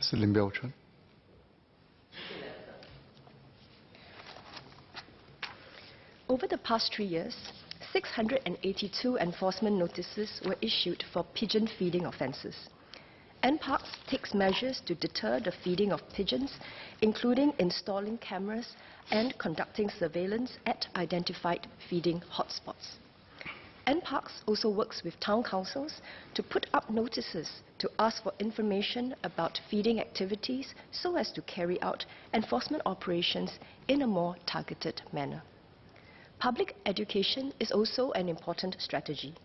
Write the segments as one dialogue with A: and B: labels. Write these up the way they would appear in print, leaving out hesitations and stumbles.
A: Mr. Lim Beltran.
B: Over the past 3 years, 682 enforcement notices were issued for pigeon feeding offences. NParks takes measures to deter the feeding of pigeons, including installing cameras and conducting surveillance at identified feeding hotspots. NParks also works with town councils to put up notices to ask for information about feeding activities so as to carry out enforcement operations in a more targeted manner. Public education is also an important strategy.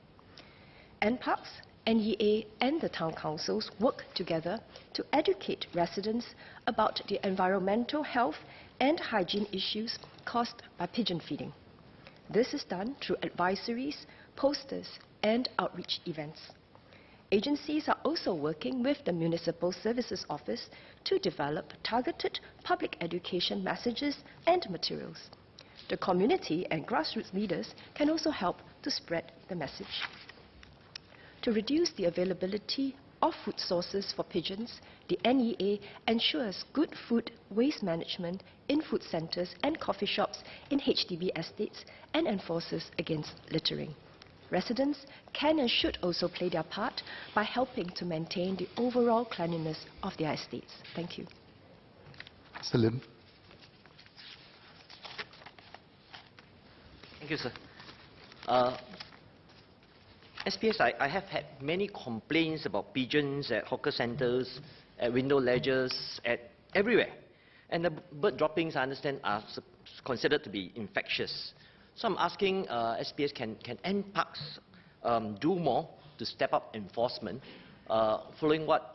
B: NParks, NEA and the town councils work together to educate residents about the environmental health and hygiene issues caused by pigeon feeding. This is done through advisories, posters and outreach events. Agencies are also working with the Municipal Services Office to develop targeted public education messages and materials. The community and grassroots leaders can also help to spread the message. To reduce the availability of food sources for pigeons, the NEA ensures good food waste management in food centres and coffee shops in HDB estates and enforces against littering. Residents can and should also play their part by helping to maintain the overall cleanliness of their estates. Thank you.
A: Mr. Lim.
C: Thank you, sir. SPS, I have had many complaints about pigeons at hawker centres, at window ledges, at everywhere. And the bird droppings, I understand, are considered to be infectious. So I'm asking SPS, can NParks do more to step up enforcement? Following what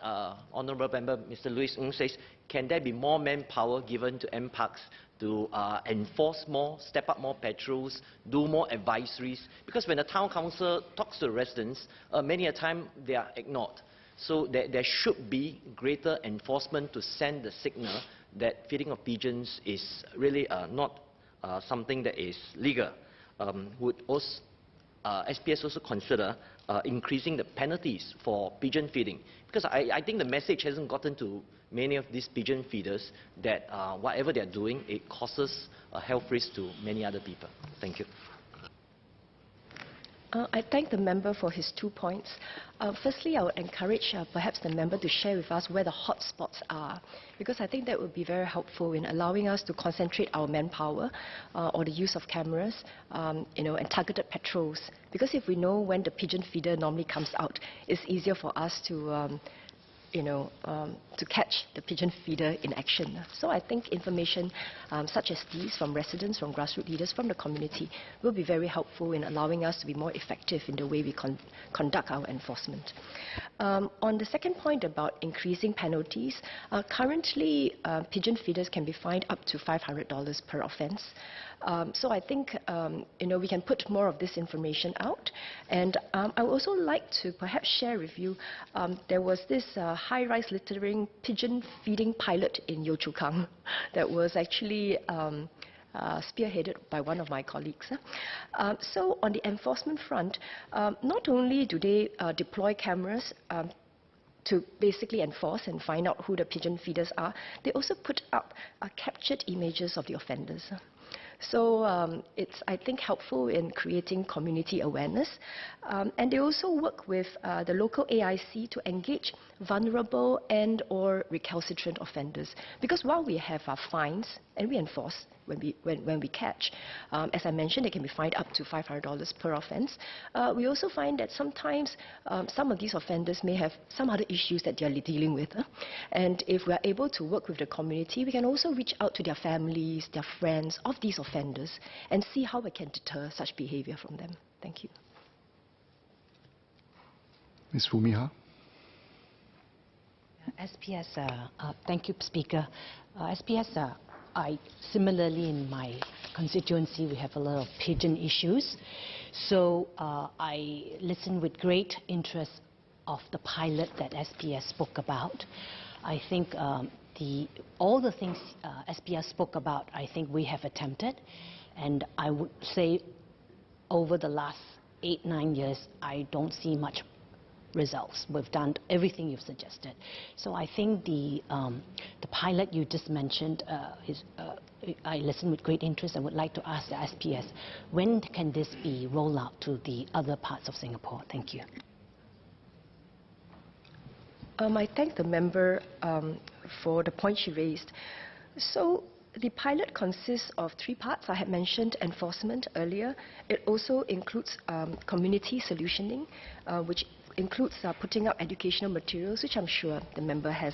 C: Honourable Member Mr. Louis Ng says, can there be more manpower given to NParks to enforce more, step up more patrols, do more advisories? Because when the town council talks to residents, many a time they are ignored. So there should be greater enforcement to send the signal that feeding of pigeons is really not something that is legal. Would also, SPS also consider increasing the penalties for pigeon feeding? Because I think the message hasn't gotten to many of these pigeon feeders that whatever they're doing, it causes a health risk to many other people. Thank you.
B: I thank the member for his 2 points. Firstly, I would encourage perhaps the member to share with us where the hotspots are, because I think that would be very helpful in allowing us to concentrate our manpower or the use of cameras, and targeted patrols. Because if we know when the pigeon feeder normally comes out, it's easier for us to to catch the pigeon feeder in action. So I think information such as these from residents, from grassroots leaders, from the community will be very helpful in allowing us to be more effective in the way we conduct our enforcement. On the second point about increasing penalties, currently pigeon feeders can be fined up to $500 per offence. So I think we can put more of this information out. And I would also like to perhaps share with you, there was this high-rise littering pigeon feeding pilot in Yio Chu Kang that was actually spearheaded by one of my colleagues. So on the enforcement front, not only do they deploy cameras to basically enforce and find out who the pigeon feeders are, they also put up captured images of the offenders. So it's, I think, helpful in creating community awareness. And they also work with the local AIC to engage vulnerable and or recalcitrant offenders. Because while we have fines and we enforce when we catch, as I mentioned, they can be fined up to $500 per offence. We also find that sometimes some of these offenders may have some other issues that they are dealing with. And if we are able to work with the community, we can also reach out to their families, their friends of these offenders and see how we can deter such behaviour from them. Thank you.
A: Ms. Fumiha.
D: SPS, thank you, Speaker. SPS, similarly in my constituency, we have a lot of pigeon issues. So I listened with great interest of the pilot that SPS spoke about. I think all the things SPS spoke about, I think we have attempted. And I would say over the last 8-9 years, I don't see much results. We've done everything you've suggested. So I think the pilot you just mentioned I listened with great interest and would like to ask the SPS, when can this be rolled out to the other parts of Singapore? Thank you.
B: I thank the member for the point she raised. So the pilot consists of 3 parts. I had mentioned enforcement earlier. It also includes community solutioning, which includes putting up educational materials, which I'm sure the member has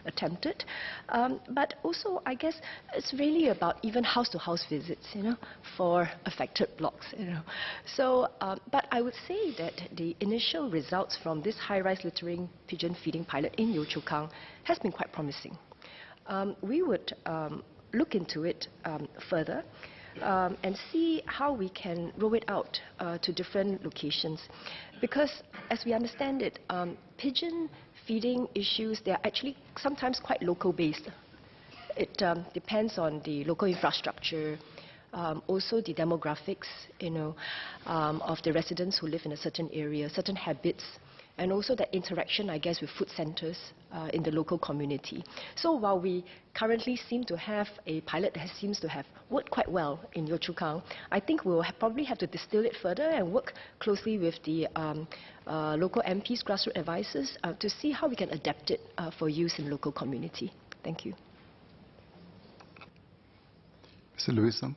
B: attempted. But also, I guess, it's really about even house-to-house visits, for affected blocks, So, but I would say that the initial results from this high-rise littering pigeon feeding pilot in Yio Chu Kang has been quite promising. We would look into it further and see how we can roll it out to different locations. Because as we understand it, pigeon feeding issues, they are actually sometimes quite local based. It depends on the local infrastructure, also the demographics, of the residents who live in a certain area, certain habits, and also the interaction, I guess, with food centres in the local community. So while we currently seem to have a pilot that seems to have worked quite well in Yio Chu Kang, I think we'll probably have to distill it further and work closely with the local MPs, grassroots advisors, to see how we can adapt it for use in local community. Thank you.
A: Mr. Lewis.
E: Thank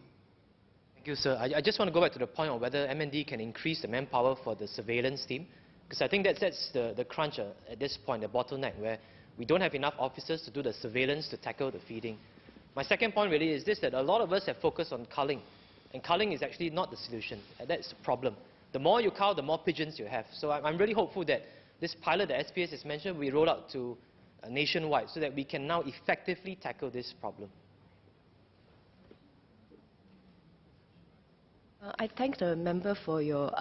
E: you, sir. I just want to go back to the point of whether MND can increase the manpower for the surveillance team. Because I think that's the crunch at this point, the bottleneck, where we don't have enough officers to do the surveillance to tackle the feeding. My second point really is this, that a lot of us have focused on culling. And culling is actually not the solution. That's the problem. The more you cull, the more pigeons you have. So I'm really hopeful that this pilot that SPS has mentioned, we roll out to nationwide so that we can now effectively tackle this problem.
B: I thank the member for your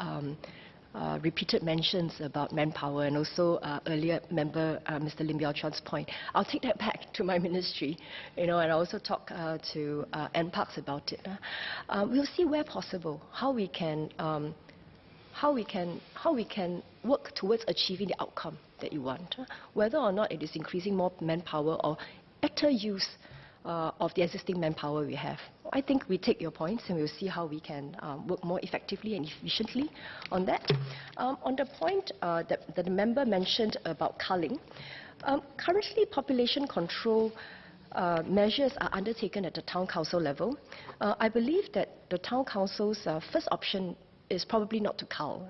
B: repeated mentions about manpower and also earlier member Mr. Lim Yao Chuan's point. I'll take that back to my ministry, and I'll also talk to NParks about it. We'll see where possible how we can work towards achieving the outcome that you want, whether or not it is increasing more manpower or better use of the existing manpower we have. I think we take your points and we'll see how we can work more effectively and efficiently on that. On the point that the member mentioned about culling, currently population control measures are undertaken at the town council level. I believe that the town council's first option is probably not to cull.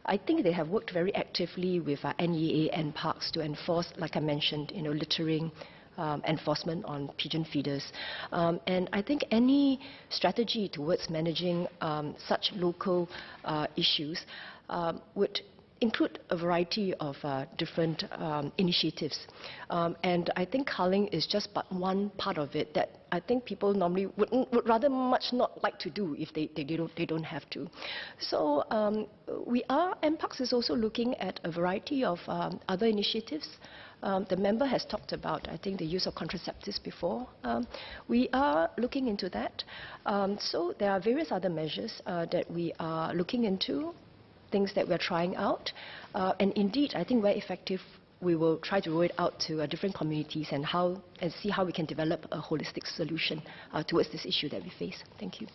B: I think they have worked very actively with NEA and parks to enforce, like I mentioned, littering, enforcement on pigeon feeders. And I think any strategy towards managing such local issues would include a variety of different initiatives. And I think culling is just but one part of it that I think people normally would rather much not like to do if they don't have to. So NParks is also looking at a variety of other initiatives. The member has talked about, I think, the use of contraceptives before. We are looking into that. So there are various other measures that we are looking into, things that we're trying out. And indeed, I think where effective, we will try to roll it out to different communities and see how we can develop a holistic solution towards this issue that we face. Thank you.